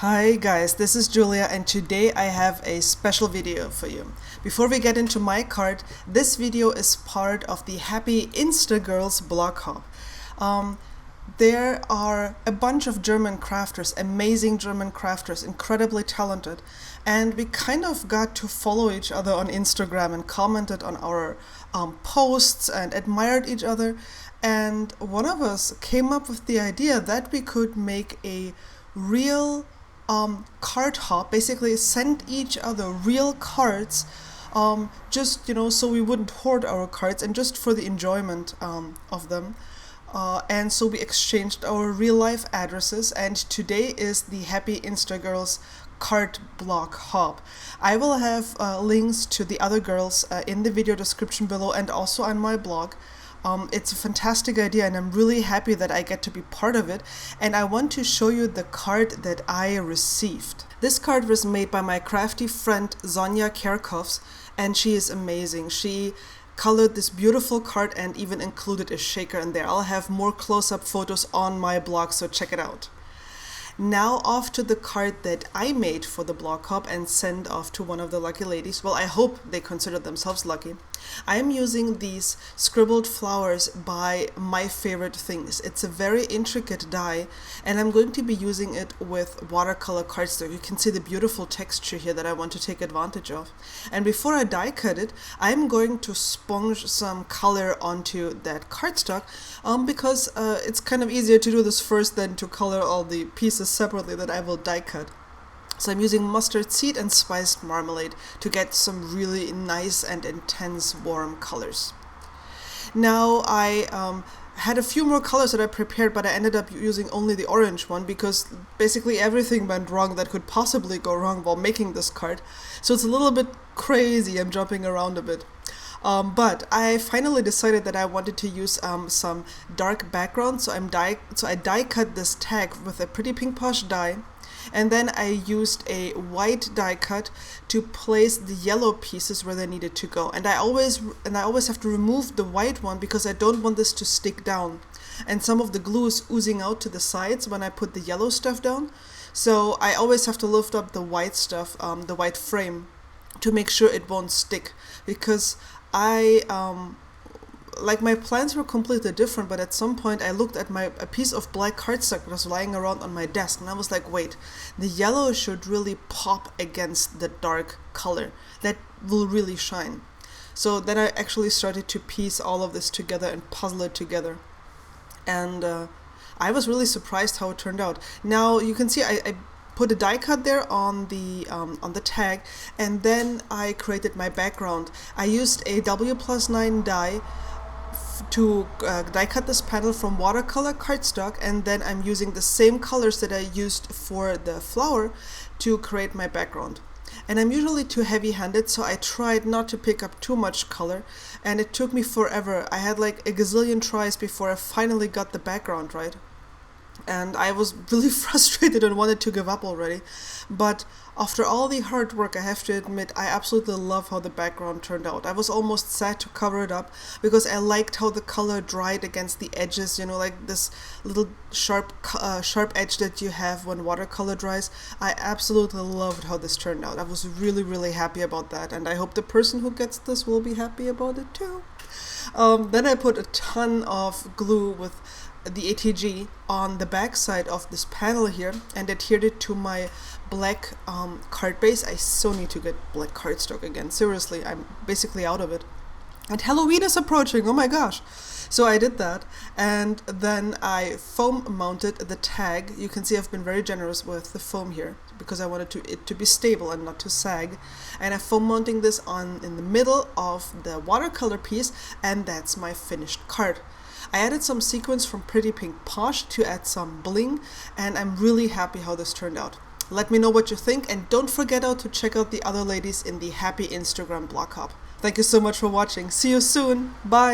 Hi guys, this is Julia and today I have a special video for you. Before we get into my card, this video is part of the Happy Insta Girls blog hop. There are a bunch of German crafters, amazing German crafters, incredibly talented, and we kind of got to follow each other on Instagram and commented on our posts and admired each other. And one of us came up with the idea that we could make a real card hop, basically send each other real cards, just so we wouldn't hoard our cards and just for the enjoyment of them. And so we exchanged our real life addresses, and today is the Happy Insta Girls card block hop. I will have links to the other girls in the video description below and also on my blog. It's a fantastic idea and I'm really happy that I get to be part of it, and I want to show you the card that I received. This card was made by my crafty friend Sonia Kerkhoffs, and she is amazing. She colored this beautiful card and even included a shaker in there. I'll have more close-up photos on my blog, so check it out. Now off to the card that I made for the blog hop and send off to one of the lucky ladies. Well, I hope they consider themselves lucky. I am using these scribbled flowers by My Favorite Things. It's a very intricate die and I'm going to be using it with watercolor cardstock. You can see the beautiful texture here that I want to take advantage of. And before I die cut it, I'm going to sponge some color onto that cardstock because it's kind of easier to do this first than to color all the pieces separately that I will die cut. So I'm using mustard seed and spiced marmalade to get some really nice and intense warm colors. Now I had a few more colors that I prepared, but I ended up using only the orange one because basically everything went wrong that could possibly go wrong while making this card. So it's a little bit crazy, I'm jumping around a bit. But I finally decided that I wanted to use some dark background, so I die cut this tag with a pretty pink posh die, and then I used a white die cut to place the yellow pieces where they needed to go. And I always have to remove the white one because I don't want this to stick down. And some of the glue is oozing out to the sides when I put the yellow stuff down. So I always have to lift up the white stuff, the white frame, to make sure it won't stick, because my plans were completely different, but at some point I looked at a piece of black cardstock that was lying around on my desk, and I was like, wait, the yellow should really pop against the dark color. That will really shine. So then I actually started to piece all of this together and puzzle it together. And I was really surprised how it turned out. Now you can see I put a die cut there on the tag, and then I created my background. I used a W+9 die to die cut this panel from watercolor cardstock, and then I'm using the same colors that I used for the flower to create my background. And I'm usually too heavy-handed, so I tried not to pick up too much color, and it took me forever. I had like a gazillion tries before I finally got the background right. And I was really frustrated and wanted to give up already. But after all the hard work, I have to admit, I absolutely love how the background turned out. I was almost sad to cover it up because I liked how the color dried against the edges, like this little sharp edge that you have when watercolor dries. I absolutely loved how this turned out. I was really, really happy about that, and I hope the person who gets this will be happy about it too. Then I put a ton of glue with the ATG on the back side of this panel here and adhered it to my black card base. I so need to get black cardstock again. Seriously, I'm basically out of it. And Halloween is approaching, oh my gosh. So I did that, and then I foam mounted the tag. You can see I've been very generous with the foam here because I wanted it to be stable and not to sag. And I'm foam mounting this in the middle of the watercolor piece, and that's my finished card. I added some sequins from Pretty Pink Posh to add some bling, and I'm really happy how this turned out. Let me know what you think, and don't forget to check out the other ladies in the Happy Instagram blog hop. Thank you so much for watching. See you soon. Bye.